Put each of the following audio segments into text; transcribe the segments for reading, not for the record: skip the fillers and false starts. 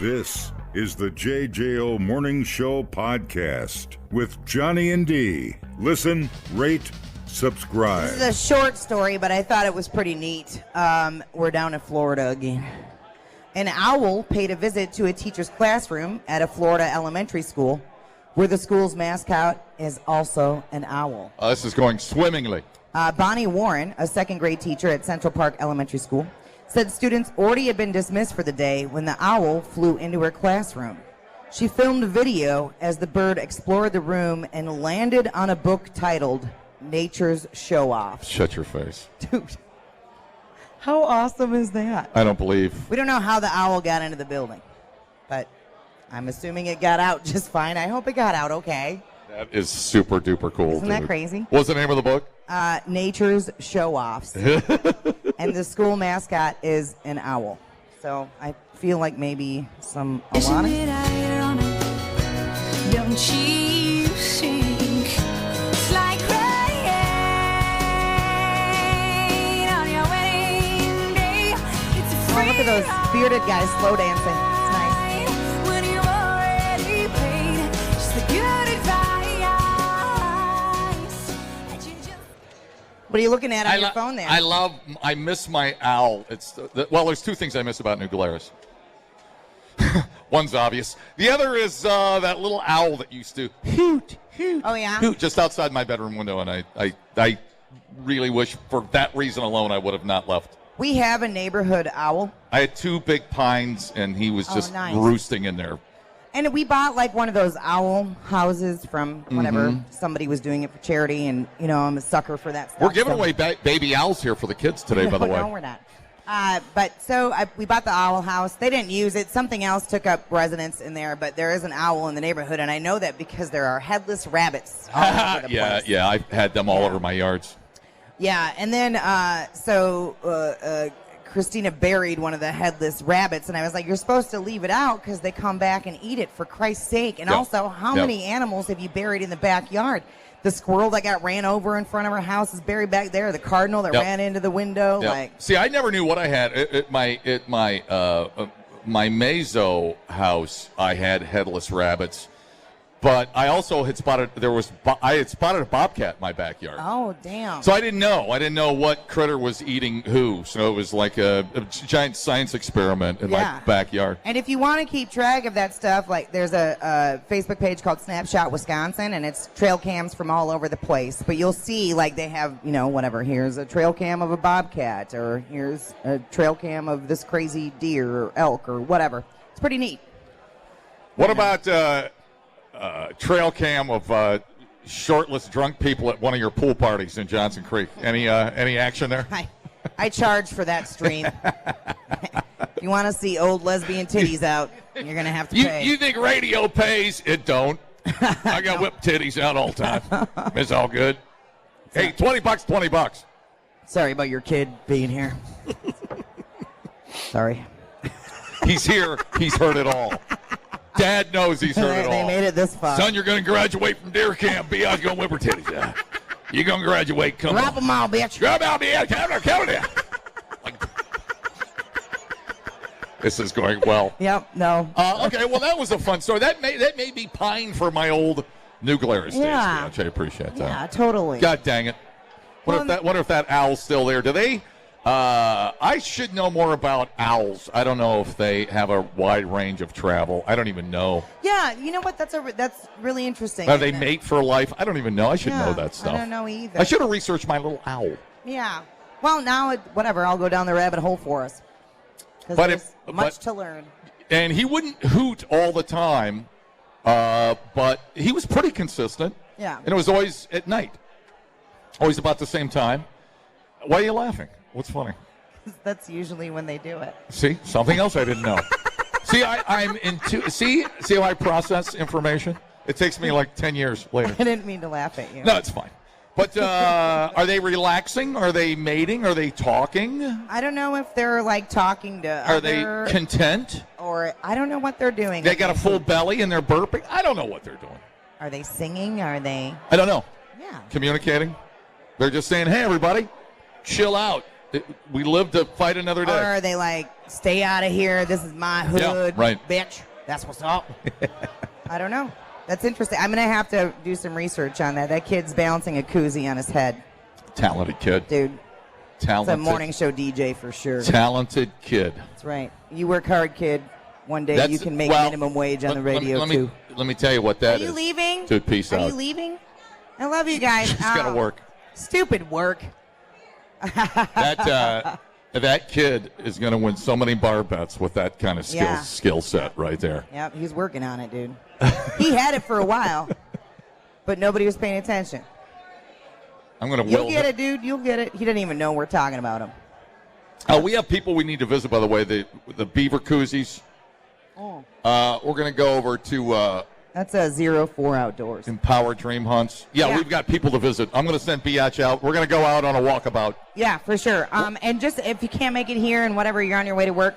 This is the JJO Morning Show podcast with Johnny and D. Listen, rate, subscribe. This is a short story, but I thought it was pretty neat. We're down in Florida again. An owl paid a visit to a teacher's classroom at a Florida elementary school, where the school's mascot is also an owl. This is going swimmingly. Bonnie Warren, a second-grade teacher at Central Park Elementary School, said students already had been dismissed for the day when the owl flew into her classroom. She filmed a video as the bird explored the room and landed on a book titled Nature's Show-Off. Shut your face. Dude, how awesome is that? I don't believe. We don't know how the owl got into the building, but I'm assuming it got out just fine. I hope it got out okay. That is super duper cool. Isn't that crazy? What's the name of the book? Nature's Show-Offs. And the school mascot is an owl. So I feel like maybe some Alana. Don't you think it's like rain on your wedding day? It's a Oh, look at those bearded guys slow dancing. It's nice. when you've already paid just the good advice. What are you looking at on your phone there? I miss my owl. Well, there's two things I miss about New Glarus. One's obvious. The other is that little owl that used to hoot, Oh, yeah? hoot just outside my bedroom window, and I really wish for that reason alone I would have not left. We have a neighborhood owl. I had two big pines, and he was just nice. roosting in there. And we bought like one of those owl houses from whenever somebody was doing it for charity, and you know I'm a sucker for that stuff. We're giving away baby owls here for the kids today, by the way. No, we're not. We bought the owl house. They didn't use it. Something else took up residence in there, but there is an owl in the neighborhood, and I know that because there are headless rabbits all over the place. Yeah, I've had them all over my yards. Yeah, and then Christina buried one of the headless rabbits, and I was like, you're supposed to leave it out because they come back and eat it, for Christ's sake. And also, how many animals have you buried in the backyard? The squirrel that got ran over in front of her house is buried back there. The cardinal that ran into the window. See, I never knew what I had. At my Mazo house, I had headless rabbits. But I also had spotted a bobcat in my backyard. Oh, damn. So I didn't know what critter was eating who. So it was like a giant science experiment in my backyard. And if you want to keep track of that stuff, like there's a Facebook page called Snapshot Wisconsin, and it's trail cams from all over the place. But you'll see, like, they have, whatever. Here's a trail cam of a bobcat, or here's a trail cam of this crazy deer or elk or whatever. It's pretty neat. What about trail cam of shirtless drunk people at one of your pool parties in Johnson Creek? Any action there? I charge for that stream. If you want to see old lesbian titties out, you're going to have to pay. You think radio pays? It don't. I got whipped titties out all the time. It's all good. Hey, $20. Sorry about your kid being here. Sorry. He's here. He's heard it all. Dad knows he's heard it all. They made it this far. Son, you're going to graduate from deer camp. Be out, going to whip her titties out. You're going to graduate. Come Drop on. them all, bitch. Drop them all, bitch. Come here. This is going well. Yep, no. Okay, well, that was a fun story. That made me pine for my old New Glarus days. Yeah. I appreciate that. Yeah, totally. God dang it. Wonder if that owl's still there. Do they? I should know more about owls. I don't know if they have a wide range of travel. I don't even know. Yeah, you know what? That's really interesting. Are they mate for life? I don't even know. I should know that stuff. I don't know either. I should have researched my little owl. Yeah. Well, now, whatever. I'll go down the rabbit hole for us. Because there's much to learn. And he wouldn't hoot all the time, but he was pretty consistent. Yeah. And it was always at night. Always about the same time. Why are you laughing? What's funny? That's usually when they do it. See, something else I didn't know. See, I'm into. See how I process information? It takes me like 10 years later. I didn't mean to laugh at you. No, it's fine. But are they relaxing? Are they mating? Are they talking? I don't know if they're like talking to. Are they content? Or I don't know what they're doing. They got a full belly and they're burping. I don't know what they're doing. Are they singing? Are they? I don't know. Yeah. Communicating? They're just saying, "Hey, everybody, chill out. We live to fight another day." Or are they like stay out of here. This is my hood, right. bitch. That's what's up. I don't know. That's interesting. I'm going to have to do some research on that. That kid's balancing a koozie on his head. Talented kid. Dude. Talented. It's a morning show DJ for sure. Talented kid. That's right. You work hard, kid. One day you can make minimum wage on the radio, too. Let me tell you what that is. Are you leaving? Dude, peace out. Are you leaving? I love you guys. She's got to work. Stupid work. That kid is going to win so many bar bets with that kind of skill set right there. Yep, he's working on it, dude. He had it for a while, but nobody was paying attention. You'll get it, dude. You'll get it. He didn't even know we're talking about him. We have people we need to visit, by the way, the beaver koozies. Oh. We're going to go over to that's a 04 outdoors. Empower Dream Hunts. Yeah, we've got people to visit. I'm going to send Biatch out. We're going to go out on a walkabout. Yeah, for sure. And just if you can't make it here and whatever, you're on your way to work,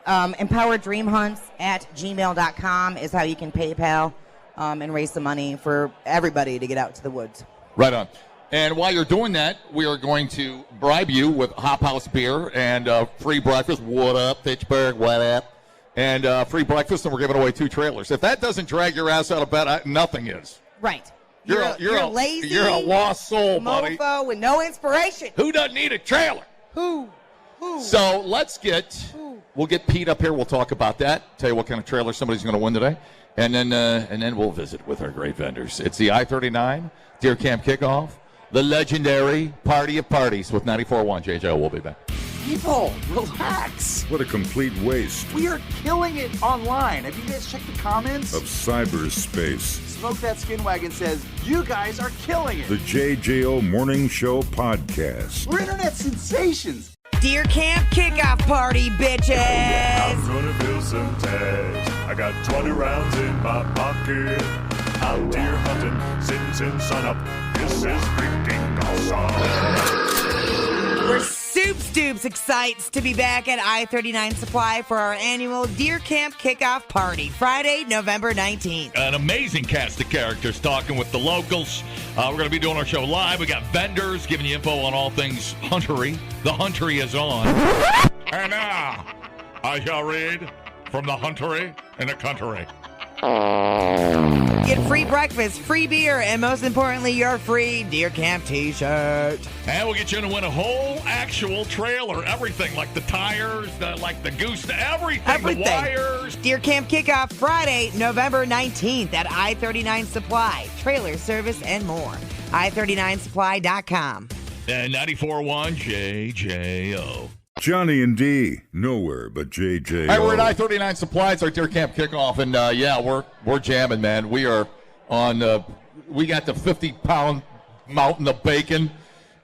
empowerdreamhunts@gmail.com is how you can PayPal and raise some money for everybody to get out to the woods. Right on. And while you're doing that, we are going to bribe you with Hop House beer and free breakfast. What up, Pittsburgh? What up? And free breakfast, and we're giving away 2 trailers. If that doesn't drag your ass out of bed, nothing is. Right. You're a lazy, you're a lost soul, buddy. Mofo with no inspiration. Who doesn't need a trailer? Who? So we'll get Pete up here. We'll talk about that. Tell you what kind of trailer somebody's going to win today, and then we'll visit with our great vendors. It's the I39 Deer Camp Kickoff, the legendary Party of Parties with 94.1 JJO. We'll be back. People, relax. What a complete waste We are killing it online. Have you guys checked the comments? of cyberspace. Smoke That Skin Wagon says, you guys are killing it. The JJO Morning Show Podcast. We're internet sensations. Deer Camp Kickoff Party, bitches. I'm gonna build some tags. I got 20 rounds in my pocket. Out deer hunting since sunup. This is freaking awesome. We're Stoops excites to be back at I39 Supply for our annual Deer Camp Kickoff Party, Friday, November 19th. An amazing cast of characters talking with the locals. We're going to be doing our show live. We got vendors giving you info on all things huntery. The huntery is on. And now, I shall read from the huntery in the country. Get free breakfast, free beer, and most importantly, your free Deer Camp t-shirt. And we'll get you to win a whole actual trailer. Everything, like the tires, like the goose, everything. The wires. Deer Camp Kickoff Friday, November 19th at I39 Supply. Trailer service and more. I39supply.com. And 94.1 JJO. Johnny and D, nowhere but JJO. All right, we're at I39 Supply. It's our Deer Camp Kickoff, and we're jamming, man. We are on. We got the 50-pound mountain of bacon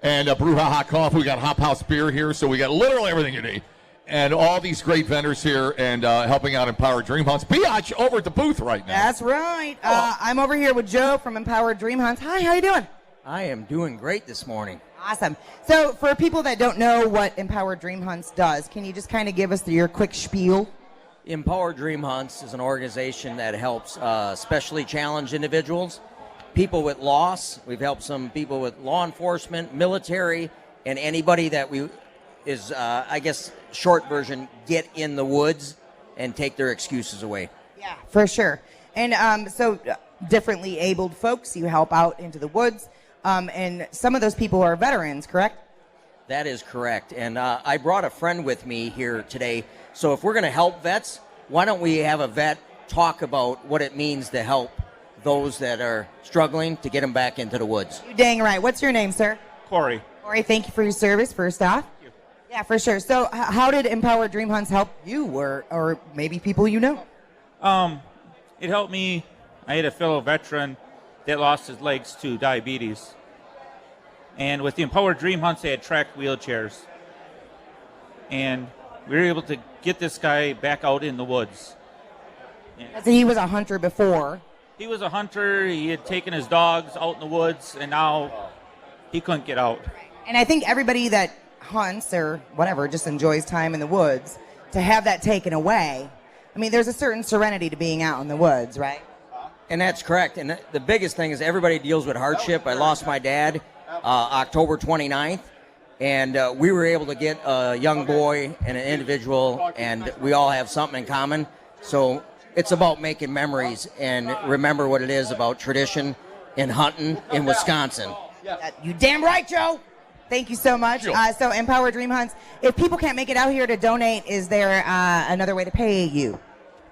and brew hot coffee. We got Hop House beer here, so we got literally everything you need, and all these great vendors here and helping out Empower Dream Hunts. Biatch over at the booth right now. That's right. I'm over here with Joe from Empower Dream Hunts. Hi, how you doing? I am doing great this morning. Awesome. So for people that don't know what Empower Dream Hunts does, can you just kind of give us your quick spiel? Empower Dream Hunts is an organization that helps specially challenged individuals, people with loss. We've helped some people with law enforcement, military, and anybody that is, short version, get in the woods and take their excuses away. Yeah, for sure. And so differently abled folks, you help out into the woods. And some of those people are veterans, correct? That is correct. And I brought a friend with me here today. So if we're going to help vets, why don't we have a vet talk about what it means to help those that are struggling to get them back into the woods? You're dang right. What's your name, sir? Corey. Corey, thank you for your service, first off. Thank you. Yeah, for sure. So how did Empower Dream Hunts help you or maybe people you know? It helped me. I had a fellow veteran that lost his legs to diabetes. And with the Empowered Dream Hunts, they had tracked wheelchairs. And we were able to get this guy back out in the woods. So he was a hunter before. He was a hunter. He had taken his dogs out in the woods, and now he couldn't get out. And I think everybody that hunts or whatever just enjoys time in the woods, to have that taken away, I mean, there's a certain serenity to being out in the woods, right? And that's correct. And the biggest thing is everybody deals with hardship. I lost my dad October 29th, And we were able to get a young boy and an individual, and we all have something in common. So it's about making memories and remember what it is about tradition in hunting in Wisconsin. You damn right, Joe. Thank you so much. So Empower Dream Hunts. If people can't make it out here to donate, is there another way to pay you?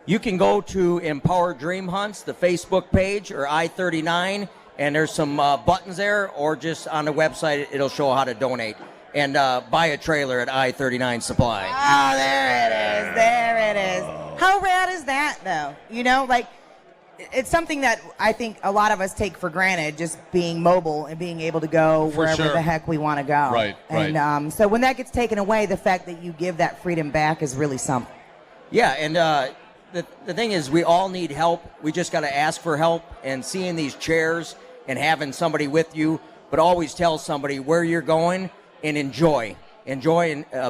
You can go to Empower Dream Hunts, the Facebook page, or I39, and there's some buttons there, or just on the website, it'll show how to donate. And buy a trailer at I39 Supply. Oh, there it is. There it is. How rad is that, though? You know, like, it's something that I think a lot of us take for granted, just being mobile and being able to go wherever the heck we want to go. Right, and so when that gets taken away, the fact that you give that freedom back is really something. Yeah, and the thing is, we all need help. We just got to ask for help, and seeing these chairs and having somebody with you, but always tell somebody where you're going and enjoy and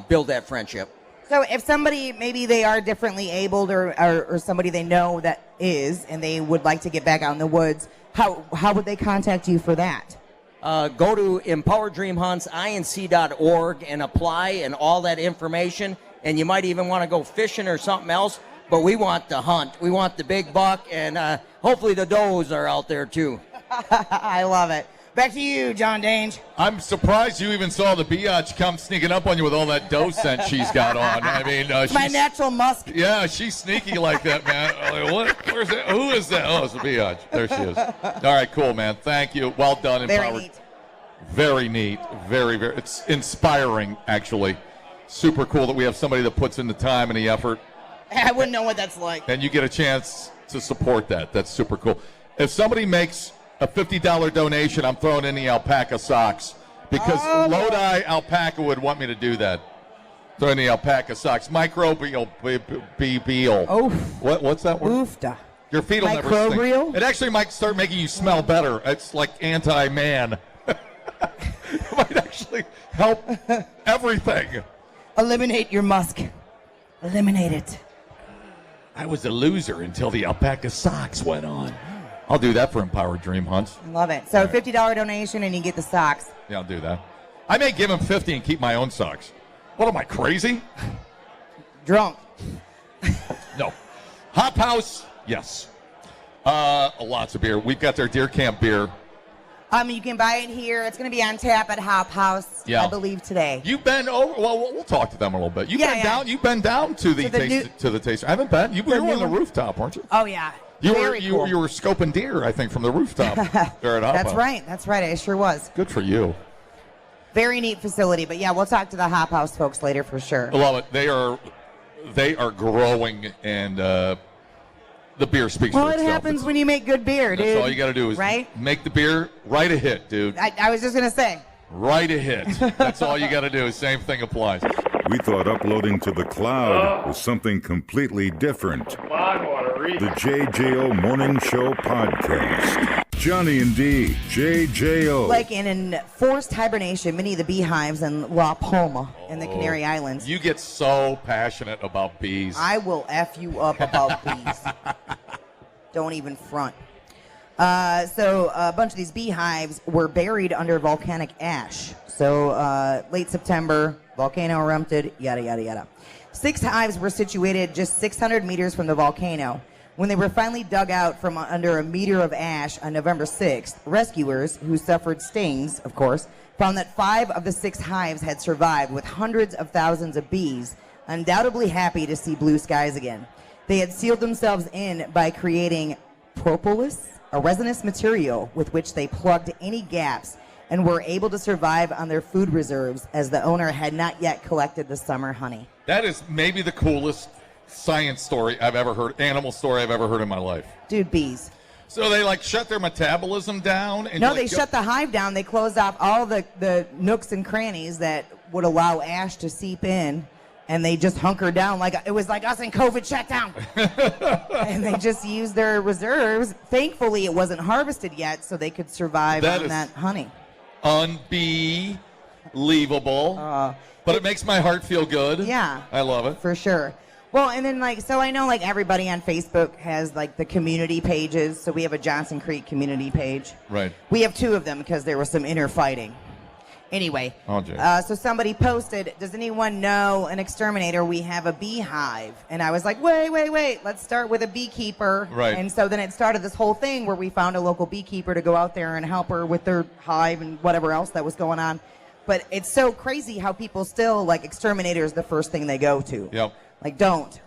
build that friendship. So if somebody, maybe they are differently abled or somebody they know that is, and they would like to get back out in the woods, how would they contact you for that? Go to empowerdreamhuntsinc.org and apply and all that information. And you might even want to go fishing or something else, but we want the hunt. We want the big buck, and hopefully the does are out there too. I love it. Back to you, John Dange. I'm surprised you even saw the biatch come sneaking up on you with all that doe scent she's got on. I mean, my natural musk. Yeah, she's sneaky like that, man. Like, where's that? Who is that? Oh, it's the biatch. There she is. All right, cool, man. Thank you. Well done, Empowered. Very neat. Very neat. Very, very. It's inspiring, actually. Super cool that we have somebody that puts in the time and the effort. I wouldn't know what that's like. And you get a chance to support that. That's super cool. If somebody makes a $50 donation, I'm throwing in the alpaca socks because Lodi Alpaca would want me to do that. Throw in the alpaca socks. Microbial. Oof. What's that word? Oofda. Your feet will never stink. It actually might start making you smell better. It's like anti-man. It might actually help everything. Eliminate your musk. Eliminate it. I was a loser until the alpaca socks went on. I'll do that for Empowered Dream Hunts. I love it. So $50 donation and you get the socks. Yeah, I'll do that. I may give him 50 and keep my own socks. What am I, crazy? Drunk. No. Hop House, yes. Lots of beer. We've got their Deer Camp beer. You can buy it here. It's going to be on tap at Hop House, I believe, today. You've been over. Well, we'll talk to them a little bit. You've been down. You've been down to the taste. I haven't been. You were on the rooftop, weren't you? Oh yeah. You cool. were scoping deer, I think, from the rooftop there at Hop That's House. right. That's right. I sure was. Good for you. Very neat facility. But yeah, we'll talk to the Hop House folks later for sure. I love it. They are growing, and the beer speaks for itself. Well, it happens when you make good beer, dude. That's all you got to do is make the beer, write a hit, dude. I was just going to say. Write a hit. That's all you got to do. Same thing applies. We thought uploading to the cloud was something completely different. The JJO Morning Show Podcast. Johnny and D, JJO. Like in enforced hibernation, many of the beehives in La Palma in the Canary Islands. You get so passionate about bees. I will F you up about bees. Don't even front. So a bunch of these beehives were buried under volcanic ash. So late September, volcano erupted, yada, yada, yada. 6 hives were situated just 600 meters from the volcano. When they were finally dug out from under a meter of ash on November 6th, rescuers, who suffered stings, of course, found that 5 of the 6 hives had survived with hundreds of thousands of bees, undoubtedly happy to see blue skies again. They had sealed themselves in by creating propolis, a resinous material with which they plugged any gaps, and were able to survive on their food reserves as the owner had not yet collected the summer honey. That is maybe the coolest science story I've ever heard, animal story I've ever heard in my life. Dude, bees. So they shut their metabolism down? And no, they shut the hive down. They closed off all the nooks and crannies that would allow ash to seep in, and they just hunkered down like it was like us in COVID shutdown. And they just used their reserves. Thankfully, it wasn't harvested yet, so they could survive on that honey. Unbelievable. But it makes my heart feel good. Yeah. I love it. For sure. Well, and then so I know everybody on Facebook has the community pages. So we have a Johnson Creek community page. Right. We have 2 of them because there was some inner fighting. Anyway, so somebody posted, does anyone know an exterminator? We have a beehive. And I was like, wait. Let's start with a beekeeper. Right. And so then it started this whole thing where we found a local beekeeper to go out there and help her with their hive and whatever else that was going on. But it's so crazy how people still, like, exterminator is the first thing they go to. Yep. Like, don't.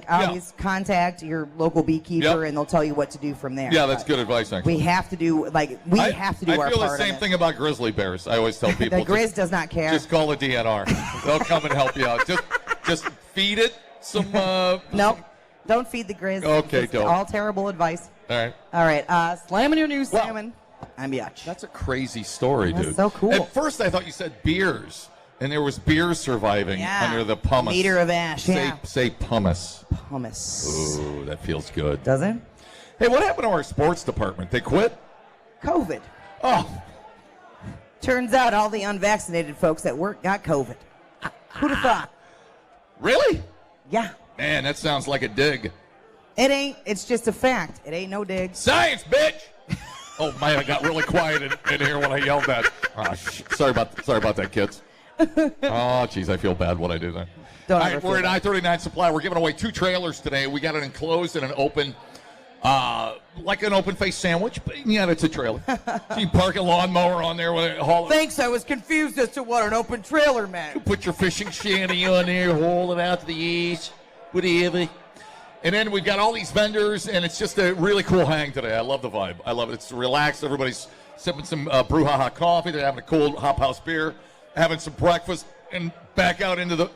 Always contact your local beekeeper, and they'll tell you what to do from there. Yeah, that's good advice, actually. We have to do, have to do our part. I feel the same thing about grizzly bears. I always tell people. The Grizz does not care. Just call the DNR. They'll come and help you out. Just feed it some... Nope. Don't feed the Grizz. Okay, it's don't. All terrible advice. All right. Slamming your news, salmon. I'm Biatch. That's a crazy story, dude. That's so cool. At first, I thought you said beers. And there was beer surviving under the pumice. Meter of ash, Say pumice. Pumice. Ooh, that feels good. Does it? Hey, what happened to our sports department? They quit? COVID. Oh. Turns out all the unvaccinated folks at work got COVID. Who'd have thought? Really? Yeah. Man, that sounds like a dig. It ain't. It's just a fact. It ain't no dig. Science, bitch! Oh, man, I got really quiet in here when I yelled that. Oh, sorry about that, kids. Oh, geez, I feel bad when I do that. All right, we're at I39 Supply. We're giving away 2 trailers today. We got it enclosed in an open, like an open-faced sandwich, but yeah, it's a trailer. So you park a lawnmower on there with a haul. Thanks, I was confused as to what an open trailer meant. You put your fishing shanty on there, haul it out to the east, whatever. And then we've got all these vendors, and it's just a really cool hang today. I love the vibe. I love it. It's relaxed. Everybody's sipping some brouhaha coffee. They're having a cold hop house beer, having some breakfast, and back out into the...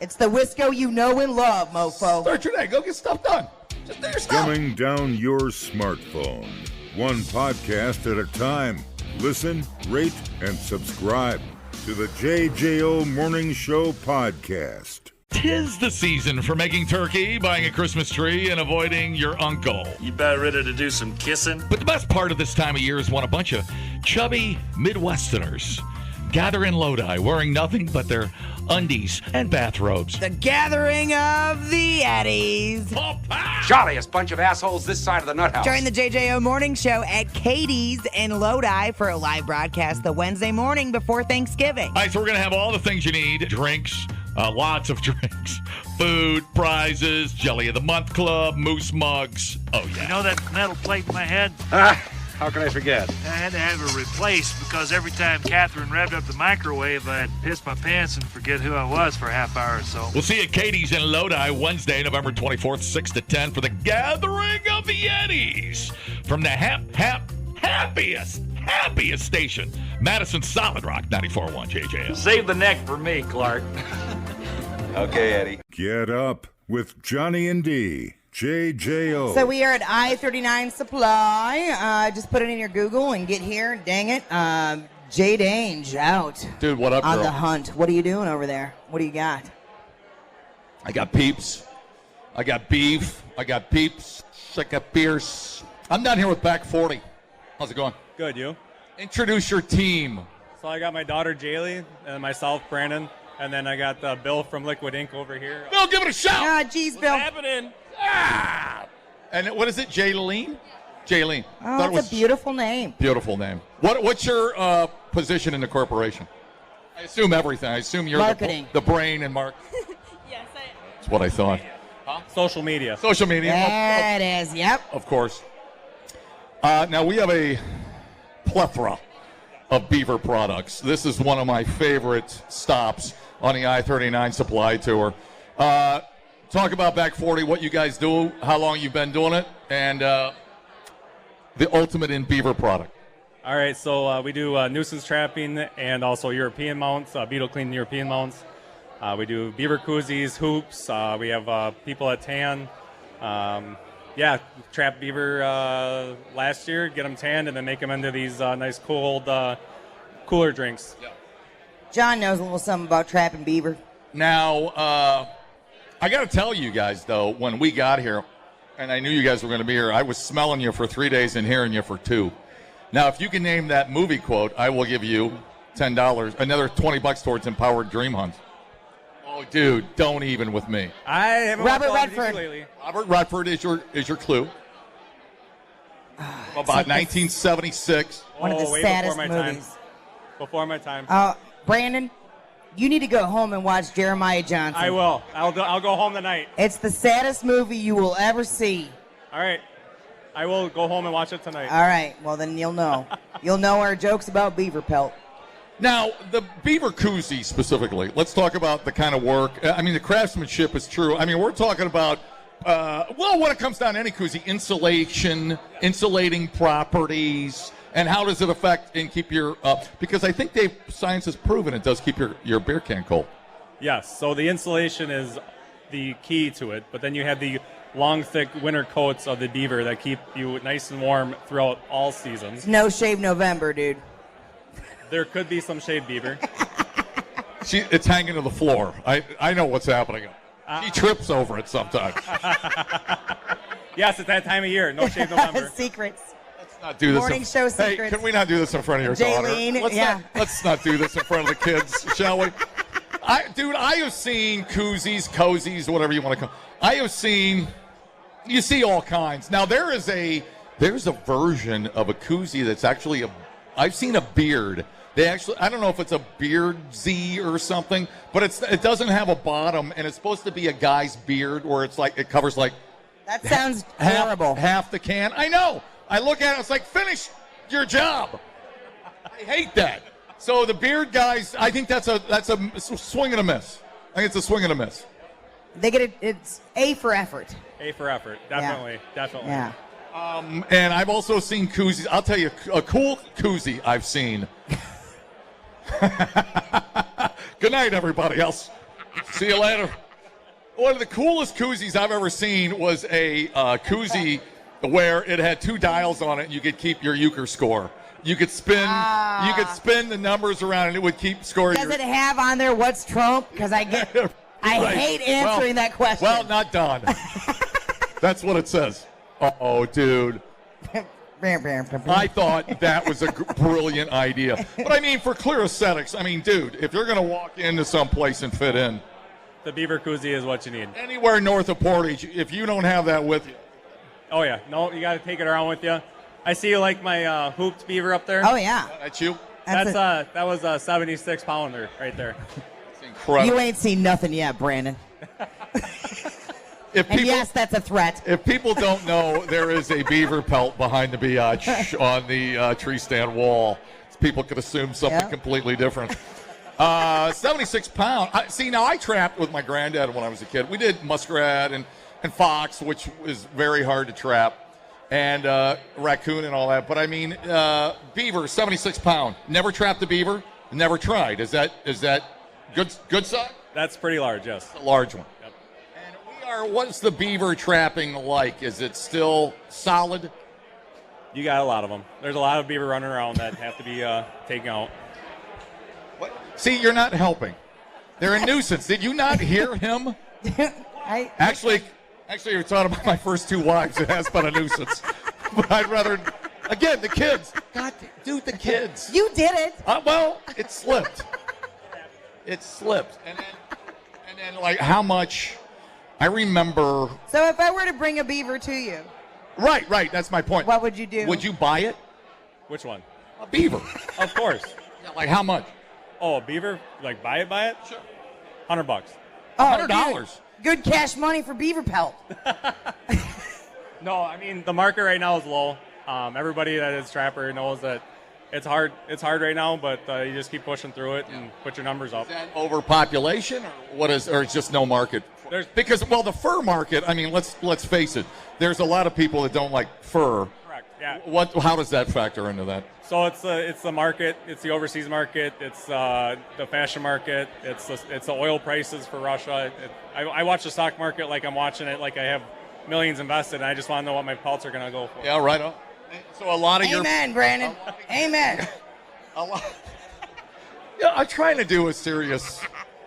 It's the Wisco you know and love, mofo. Start your day. Go get stuff done. Just do your stuff. Dumbing down your smartphone. One podcast at a time. Listen, rate, and subscribe to the JJO Morning Show podcast. 'Tis the season for making turkey, buying a Christmas tree, and avoiding your uncle. You about ready to do some kissing? But the best part of this time of year is when a bunch of chubby Midwesterners gather in Lodi wearing nothing but their undies and bathrobes. The gathering of the Eddies. Jolliest bunch of assholes this side of the nut house. Join the JJO Morning Show at Katie's in Lodi for a live broadcast the Wednesday morning before Thanksgiving. All right, so we're going to have all the things you need. Drinks, lots of drinks, food, prizes, Jelly of the Month Club, moose mugs. Oh, yeah. You know that metal plate in my head? How can I forget? I had to have it replaced because every time Catherine revved up the microwave, I'd piss my pants and forget who I was for a half hour or so. We'll see you at Katie's in Lodi Wednesday, November 24th, 6 to 10 for the Gathering of the Eddies from the happiest station, Madison Solid Rock 94.1 JJO. Save the neck for me, Clark. Okay, Eddie. Get up with Johnny and D. JJO. So we are at I39 Supply. Just put it in your Google and get here. Dang it. Jade Ainge out. Dude, what up, on girl? the hunt. What are you doing over there? What do you got? I got peeps. I got beef. I got peeps. I got beers. I'm down here with Back 40. How's it going? Good, you? Introduce your team. So I got my daughter Jaylee and myself, Brandon, and then I got Bill from Liquid Ink over here. Bill, give it a shout. Ah, geez, Bill. What's happening? Ah! And what is it, Jaylene? Jaylene. Oh, that's a beautiful name. Beautiful name. What's your position in the corporation? I assume everything. I assume you're marketing. The brain and Mark. Yes, I am. That's what I thought. Huh? Social media. Social media. There it is. Yep. Of course. Now we have a plethora of beaver products. This is one of my favorite stops on the I-39 Supply tour. Talk about Back 40, what you guys do, how long you've been doing it, and the ultimate in beaver product. All right, so we do nuisance trapping and also European mounts, beetle clean European mounts. We do beaver koozies, hoops. We have people at tan. Trap beaver last year, get them tanned, and then make them into these nice cold, cooler drinks. Yeah. John knows a little something about trapping beaver. Now, I got to tell you guys, though, when we got here, and I knew you guys were going to be here, I was smelling you for 3 days and hearing you for 2. Now, if you can name that movie quote, I will give you $10, another $20 towards Empowered Dream Hunt. Oh, dude, don't even with me. I haven't Robert watched Redford. lately. Robert Redford is your clue. About 1976. One of the way saddest before my movies. time. Before my time. Brandon, you need to go home and watch Jeremiah Johnson. I will. I'll go home tonight. It's the saddest movie you will ever see. All right. I will go home and watch it tonight. All right. Well, then you'll know. You'll know our jokes about beaver pelt. Now, the beaver koozie specifically, let's talk about the kind of work. I mean, the craftsmanship is true. I mean, we're talking about, when it comes down to any koozie, insulation, insulating properties, and how does it affect and keep your, because I think science has proven it does keep your beer can cold. Yes, so the insulation is the key to it, but then you have the long, thick winter coats of the beaver that keep you nice and warm throughout all seasons. No shave November, dude. There could be some shade beaver. It's hanging to the floor. I know what's happening. She trips over it sometimes. Yes, it's that time of year. No shave November. Secrets. Let's not do this. Morning show secrets. Hey, can we not do this in front of your Jaylene, daughter? Let's not do this in front of the kids, shall we? I have seen koozies, cozies, whatever you want to call. I have seen. You see all kinds. Now there's a version of a koozie that's actually I've seen a beard. I don't know if it's a beard Z or something, but it doesn't have a bottom, and it's supposed to be a guy's beard where it's like it covers like. That sounds horrible. Half the can. I know. I look at it. It's like, finish your job. I hate that. So the beard guys, I think that's a swing and a miss. I think it's a swing and a miss. They get it. It's A for effort. A for effort. Definitely. Definitely. Yeah. And I've also seen koozies. I'll tell you a cool koozie I've seen. Good night, everybody else. See you later. One of the coolest koozies I've ever seen was a koozie where it had 2 dials on it, and you could keep your euchre score. You could spin. You could spin the numbers around, and it would keep score. Does it have on there what's Trump? Because I hate answering that question. Well, not Don. That's what it says. Oh, dude. I thought that was a brilliant idea. But I mean, for clear aesthetics, I mean, dude, if you're going to walk into some place and fit in, the beaver koozie is what you need. Anywhere north of Portage, if you don't have that with you. Oh, yeah. No, you got to take it around with you. I see you like my hooped beaver up there. Oh, yeah. That's you? That was a 76-pounder right there. That's incredible. You ain't seen nothing yet, Brandon. And yes, that's a threat. If people don't know, there is a beaver pelt behind the biatch on the tree stand wall. People could assume something completely different. 76 pound. See, now I trapped with my granddad when I was a kid. We did muskrat and fox, which is very hard to trap, and raccoon and all that. But I mean, beaver, 76 pound. Never trapped a beaver. Never tried. Is that good size? That's pretty large. Yes. A large one. Yep. And what's the beaver trapping like? Is it still solid? You got a lot of them. There's a lot of beaver running around that have to be taken out. What? See, you're not helping. They're a nuisance. Did you not hear him? Actually, you're talking about my first 2 wives. It has been a nuisance. But I'd rather, again, the kids. God, dude, the kids. You did it. Well, it slipped. It slipped. And then, like, how much? I remember. So if I were to bring a beaver to you. Right. That's my point. What would you do? Would you buy it? Which one? A beaver. Of course. Yeah, like how much? Oh, a beaver? Like buy it? Sure. $100. $100. Good cash money for beaver pelt. No, I mean the market right now is low. Everybody that is trapper knows that it's hard. It's hard right now, but you just keep pushing through it and put your numbers up. Is that overpopulation, or it's just no market? Because the fur market. I mean, let's face it. There's a lot of people that don't like fur. Correct. Yeah. How does that factor into that? So it's the market. It's the overseas market. It's the fashion market. It's the oil prices for Russia. I watch the stock market like I'm watching it like I have millions invested, and I just want to know what my pelts are going to go for. Yeah, right on. So a lot of Amen, Brandon. Amen. A lot. Yeah, I'm trying to do a serious.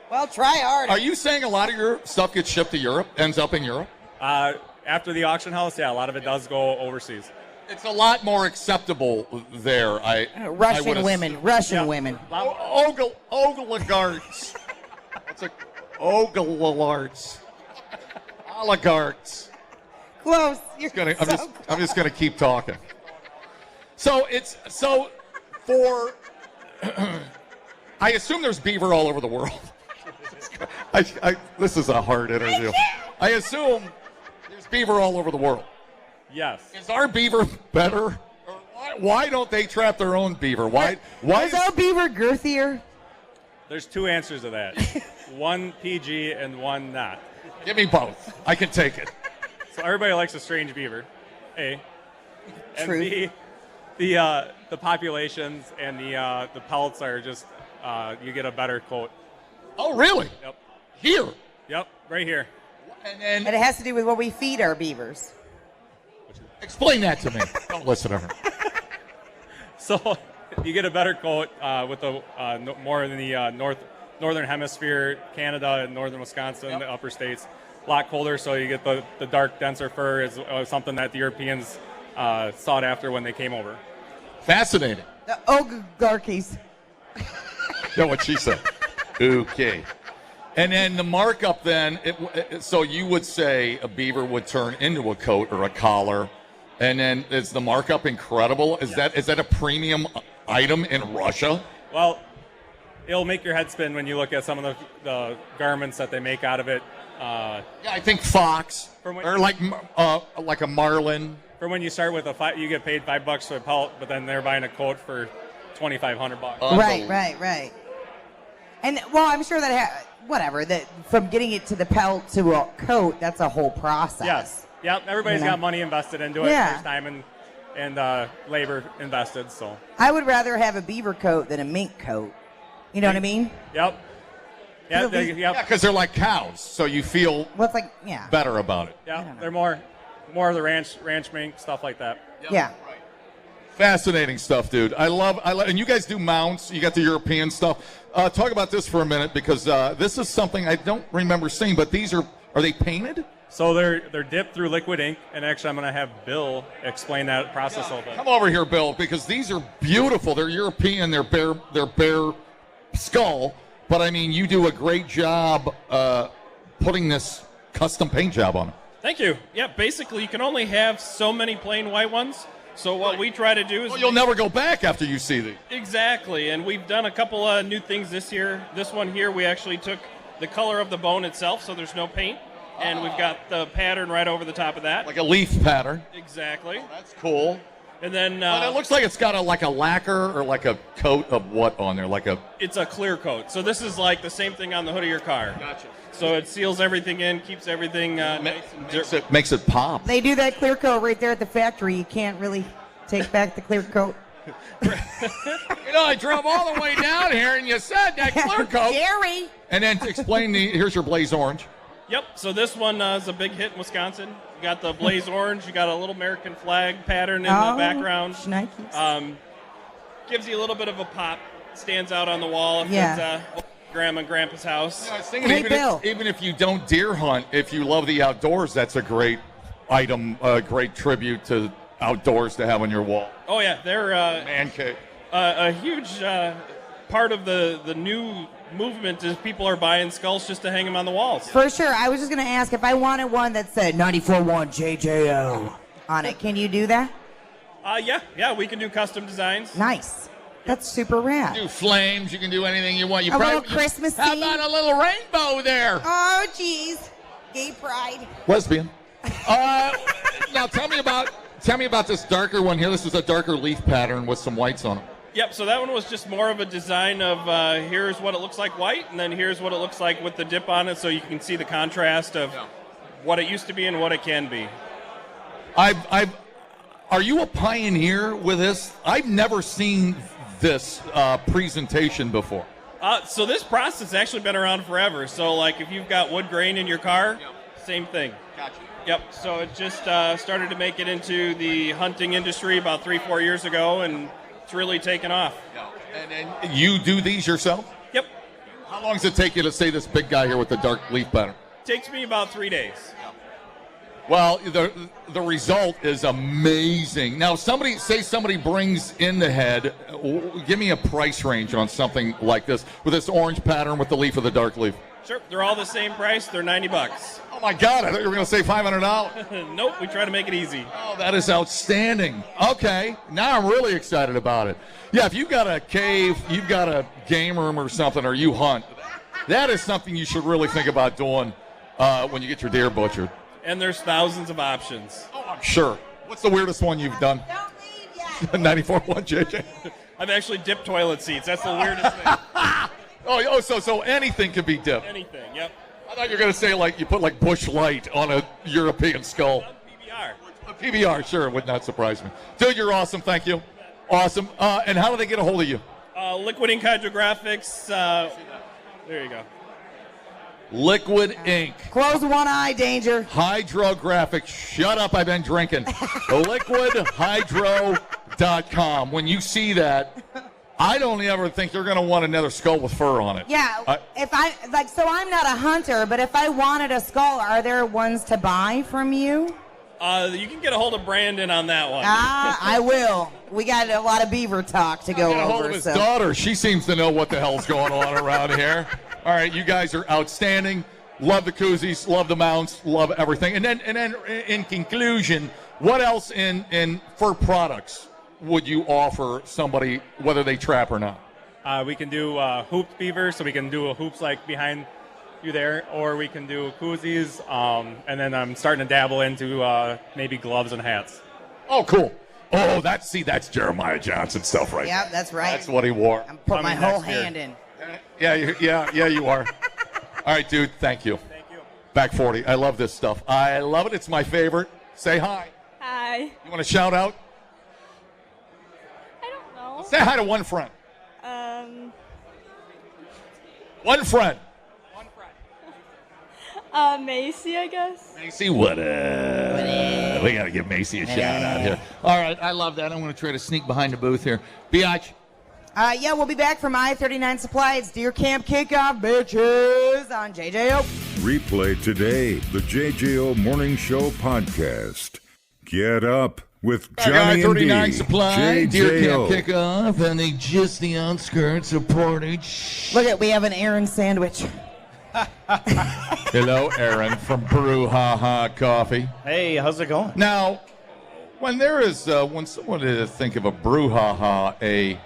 Well, try hard. Are you saying a lot of your stuff gets shipped to Europe, ends up in Europe? After the auction house, yeah, a lot of it does go overseas. It's a lot more acceptable there. Russian women. Oligarchs. What's it? Oligarchs. Oligarchs. Close. I'm just gonna keep talking. So I assume there's beaver all over the world. This is a hard interview. I assume there's beaver all over the world. Yes. Is our beaver better? Why don't they trap their own beaver? Why is our beaver girthier? There's two answers to that. One PG and one not. Give me both. I can take it. So everybody likes a strange beaver, A. And True. B, the populations and the pelts are just you get a better coat. Oh, really? Yep. Here? Yep, right here. And it has to do with what we feed our beavers. Explain that to me. Don't listen to her. So you get a better coat with the more in the northern hemisphere, Canada and northern Wisconsin, the upper states. A lot colder, so you get the dark, denser fur is something that the Europeans sought after when they came over. Fascinating. The oligarchies. Know what she said. Okay. And then the markup then, so you would say a beaver would turn into a coat or a collar, and then is the markup incredible? Is that a premium item in Russia? Well, it'll make your head spin when you look at some of the garments that they make out of it. Yeah, I think fox or like a marlin. For when you start with you get paid $5 for a pelt, but then they're buying a coat for $2,500. Right. And well, I'm sure that that from getting it to the pelt to a coat, that's a whole process. Yes. Yep. Everybody's got money invested into it. Yeah. There's time and labor invested. So I would rather have a beaver coat than a mink coat. You know what I mean? Yep. Yeah, because they're like cows, so you feel better about it. Yeah, they're more of the ranch mink, stuff like that. Yeah. Fascinating stuff, dude. I love, and you guys do mounts. You got the European stuff. Talk about this for a minute because this is something I don't remember seeing. But these are they painted? So they're dipped through liquid ink, and actually I'm going to have Bill explain that process a little bit. Come over here, Bill, because these are beautiful. They're European. They're bare skull. But I mean, you do a great job putting this custom paint job on it. Thank you. Yeah, basically you can only have so many plain white ones. So what we try to do is... Well, you'll never go back after you see these. Exactly, and we've done a couple of new things this year. This one here, we actually took the color of the bone itself, so there's no paint. And we've got the pattern right over the top of that. Like a leaf pattern. Exactly. Oh, that's cool. And then... but it looks like it's got like a lacquer or like a coat of what on there? It's a clear coat. So this is like the same thing on the hood of your car. Gotcha. So it seals everything in, keeps everything nice and makes it pop. They do that clear coat right there at the factory. You can't really take back the clear coat. I drove all the way down here and you said that clear coat. Jerry. And then explain here's your blaze orange. Yep, so this one is a big hit in Wisconsin. You got the blaze orange, you got a little American flag pattern in the background. Gives you a little bit of a pop, stands out on the wall if it's Grandma and Grandpa's house. I was thinking even if you don't deer hunt, if you love the outdoors, that's a great item, a great tribute to outdoors to have on your wall. Oh yeah, they're man cave. A huge part of the new movement is people are buying skulls just to hang them on the walls. For sure. I was just going to ask if I wanted one that said 94.1 JJO on it. Can you do that? Yeah, we can do custom designs. Nice. That's super rad. You can do flames. You can do anything you want. A little Christmas How theme? about a little rainbow there? Oh, jeez. Gay pride. Lesbian. Now tell me about this darker one here. This is a darker leaf pattern with some whites on it. Yep, so that one was just more of a design of here's what it looks like white, and then here's what it looks like with the dip on it, so you can see the contrast of what it used to be and what it can be. Are you a pioneer with this? I've never seen this presentation before. So this process has actually been around forever. So like if you've got wood grain in your car, same thing. Gotcha. Yep, so it just started to make it into the hunting industry about 3-4 years ago, and it's really taken off. And you do these yourself? Yep. How long does it take you to say this big guy here with the dark leaf pattern? Takes me about 3 days. Well, the result is amazing. Now, somebody brings in the head. Give me a price range on something like this with this orange pattern with the leaf of the dark leaf. Sure, they're all the same price. They're $90. Oh my God! I thought you were going to say $500. Nope, we try to make it easy. Oh, that is outstanding. Okay, now I'm really excited about it. Yeah, if you've got a cave, you've got a game room or something, or you hunt, that is something you should really think about doing when you get your deer butchered. And there's thousands of options. Oh, I'm sure. What's the weirdest one you've done? 94.1 JJ. I've actually dipped toilet seats. That's the weirdest thing. So anything can be dipped. Anything, yep. I thought you were going to say, like, you put, like, Bush Light on a European skull. PBR. A PBR, sure. Would not surprise me. Dude, you're awesome. Thank you. Awesome. And how do they get a hold of you? Liquid Ink Hydrographics. There you go. Liquid Ink. Close one eye, danger. Hydrographics. Shut up, I've been drinking. LiquidHydro.com. When you see that, I don't ever think you're going to want another skull with fur on it. Yeah, so I'm not a hunter, but if I wanted a skull, are there ones to buy from you? You can get a hold of Brandon on that one. I will. We got a lot of beaver talk to go over. Get a hold of his daughter. She seems to know what the hell's going on around here. All right, you guys are outstanding. Love the koozies, love the mounts, love everything. And then in conclusion, what else in fur products would you offer somebody, whether they trap or not? We can do hooped beaver, so we can do hoops like behind you there, or we can do koozies, and then I'm starting to dabble into maybe gloves and hats. Oh, cool. Oh, that's Jeremiah Johnson stuff, right? Yeah, that's right. That's what he wore. I'm putting my whole hand in. Yeah, you are. All right, dude, thank you. Thank you. Back 40. I love this stuff. I love it. It's my favorite. Say hi. Hi. You want to shout out? I don't know. Say hi to one friend. One friend. Macy, I guess. Macy, what up? We got to give Macy a shout out here. All right, I love that. I'm going to try to sneak behind the booth here. Biatch. Yeah, we'll be back from I39 Supply. It's Deer Camp Kickoff, bitches, on JJO. Replay today the JJO Morning Show podcast. Get up with Johnny and D. I39 Supply, JJO. Deer Camp Kickoff, and they just the outskirts of Portage. Look we have an Aaron sandwich. Hello, Aaron from Brouhaha Coffee. Hey, how's it going? Now, when there is, when someone think of a Brouhaha, a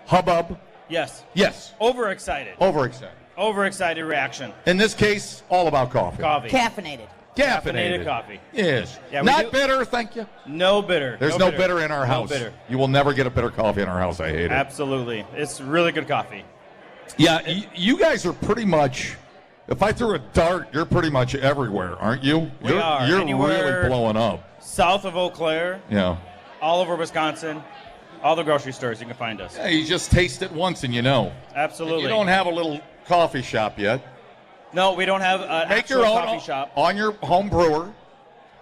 hubbub? Yes. Yes. Overexcited. Overexcited reaction. In this case, all about coffee. Caffeinated. Caffeinated coffee. Yes. Yeah, Not bitter, thank you. No bitter. There's no bitter in our house. No bitter. You will never get a bitter coffee in our house. I hate it. Absolutely. It's really good coffee. Yeah, you guys are pretty much, if I threw a dart, you're pretty much everywhere, aren't you? We are. You're Anywhere really blowing up. South of Eau Claire, Yeah. all over Wisconsin, all the grocery stores you can find us. Yeah, you just taste it once and you know. Absolutely. You don't have a little coffee shop yet. No, we don't have an Make actual your own coffee shop. on your home brewer.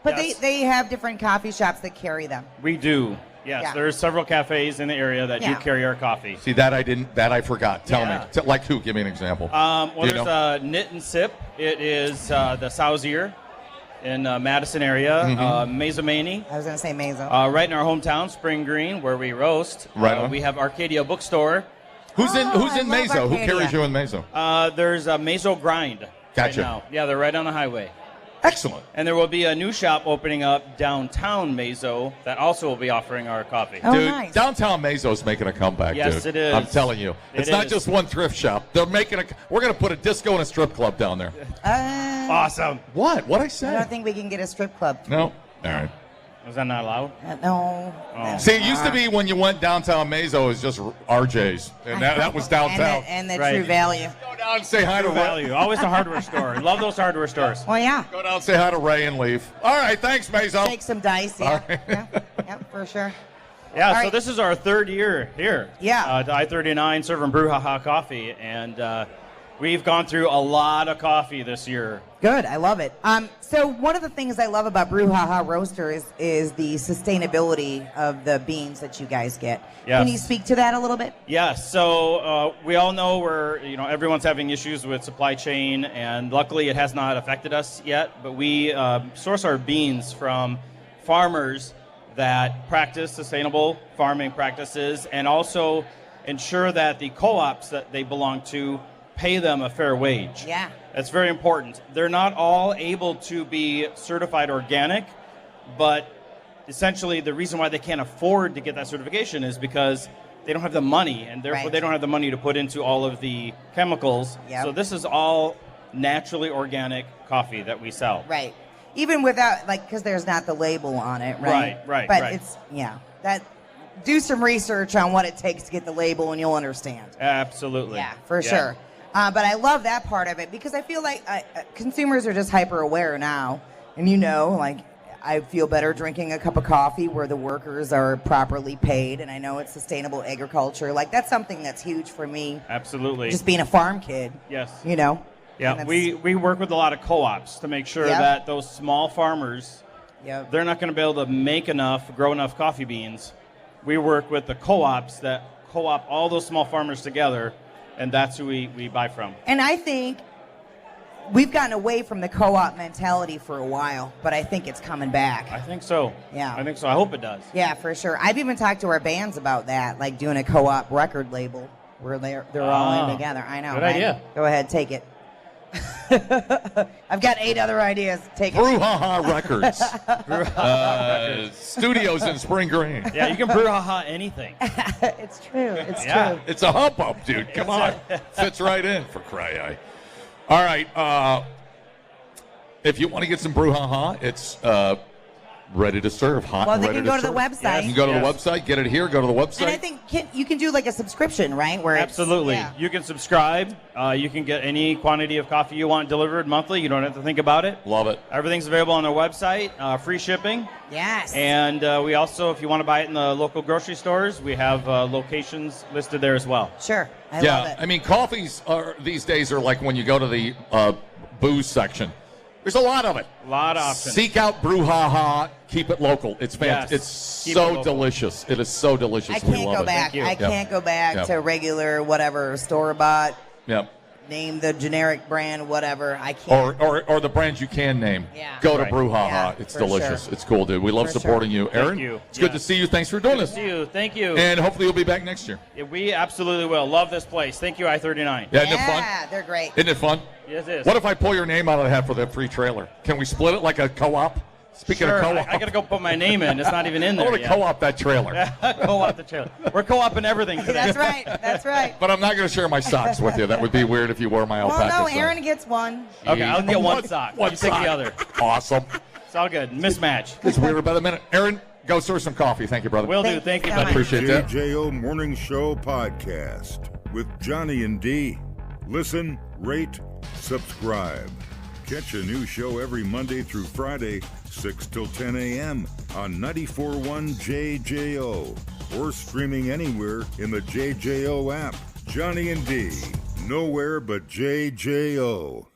But Yes. they have different coffee shops that carry them. We do. Yes, Yeah. there's several cafes in the area that do Yeah. carry our coffee. See, that I forgot. Tell Yeah. me. Like who? Give me an example. Well, You there's Knit and Sip. It is the Sauzier in Madison area. Mm-hmm. Mezomani, I was going to say Mazo. right in our hometown, Spring Green, where we roast. Right on. We have Arcadia Bookstore. Who's in I Meso? love Who Arcadia. carries you in Meso? There's Meso Grind. Gotcha. Right now. Yeah, they're right on the highway. Excellent. And there will be a new shop opening up downtown Meso that also will be offering our coffee. Oh, Dude, nice. downtown Meso's making a comeback, Yes, dude. it is. I'm telling you. It's It not is. just one thrift shop. They're making we're going to put a disco and a strip club down there. Awesome. What? What'd I I say? don't think we can get a strip club. No. All right. Was that not allowed? No. Oh. See, it used to be when you went downtown Meso, it was just RJ's. And that was downtown. And the Right. True Value. Go down and say hi to True Ray. value. Always the hardware store. Love those hardware stores. Well, yeah. Go down and say hi to Ray and leave. All right. Thanks, Meso. Take some dice. Yeah. All right. Yeah, for sure. Yeah, All so right. this is our third year here. Yeah. The I39 serving Brouhaha coffee. And we've gone through a lot of coffee this year. Good. I love it. So one of the things I love about Brouhaha Roaster is the sustainability of the beans that you guys get. Yes. Can you speak to that a little bit? Yeah, so we all know everyone's having issues with supply chain, and luckily it has not affected us yet. But we source our beans from farmers that practice sustainable farming practices, and also ensure that the co-ops that they belong to pay them a fair wage. Yeah. That's very important. They're not all able to be certified organic, but essentially the reason why they can't afford to get that certification is because they don't have the money, and therefore they don't have the money to put into all of the chemicals. Yep. So this is all naturally organic coffee that we sell. Right. Even without, like, because there's not the label on it, right? Right. But it's, do some research on what it takes to get the label and you'll understand. Absolutely. Yeah, for sure. But I love that part of it because I feel like consumers are just hyper aware now. And I feel better drinking a cup of coffee where the workers are properly paid, and I know it's sustainable agriculture. Like, that's something that's huge for me. Absolutely. Just being a farm kid. Yes. Yeah, we work with a lot of co-ops to make sure that those small farmers, they're not going to be able to grow enough coffee beans. We work with the co-ops that co-op all those small farmers together, and that's who we buy from. And I think we've gotten away from the co-op mentality for a while, but I think it's coming back. I think so. Yeah. I think so. I hope it does. Yeah, for sure. I've even talked to our bands about that, like doing a co-op record label where they're all in together. I know. Good right? idea. Go ahead, take it. I've got 8 other ideas. Take it. Brouhaha Records. Studios in Spring Green. Yeah, you can brouhaha anything. It's true. It's Yeah, true. it's a hump up, dude. Come on. Fits right in for cry eye. All right. If you want to get some brouhaha, it's ready to serve. Hot Well, and they ready can go to the serve. website. You can go to the website, get it here, go to the website. And I think you can do like a subscription, right? Where Absolutely. It's, You can subscribe. You can get any quantity of coffee you want delivered monthly. You don't have to think about it. Love it. Everything's available on our website, free shipping. Yes. And we also, if you want to buy it in the local grocery stores, we have locations listed there as well. Sure. I love it. I mean, coffees these days are like when you go to the booze section. There's a lot of it. A lot of options. Seek out brouhaha. Keep it local. It's fantastic. Yes. It's Keep it so local. delicious. It is so delicious. I We can't love go it. back. I can't go back to regular whatever store-bought. Yep. Name the generic brand, whatever. I can't. Or the brands you can name. Yeah. Go to Right. Brouhaha. Yeah, it's for delicious. sure. It's cool, dude. We love For supporting sure. you. Aaron, Thank you. it's good to see you. Thanks for doing this. See you. Thank you. And hopefully you'll be back next year. Yeah, we absolutely will. Love this place. Thank you, I39. Yeah, isn't it fun? Yeah, they're great. Isn't it fun? Yes, it is. What if I pull your name out of the hat for that free trailer? Can we split it like a co-op? Speaking Sure, of co-op. I got to go put my name in. It's not even in I there want to yet. co-op that trailer. Co-op the trailer. We're co-oping everything today. That's right. That's right. But I'm not going to share my socks with you. That would be weird if you wore my Well, alpaca no, socks. Aaron gets one. Okay, I'll get one sock. One You take sock. the other. Awesome. It's all good. Mismatch. It's weird about a minute. Aaron, go source some coffee. Thank you, brother. Will do. Thank you, I buddy. appreciate that. JJO Morning Show Podcast with Johnny and D. Listen, rate, subscribe. Catch a new show every Monday through Friday, 6 till 10 a.m. on 94.1 JJO or streaming anywhere in the JJO app. Johnny and D. Nowhere but JJO.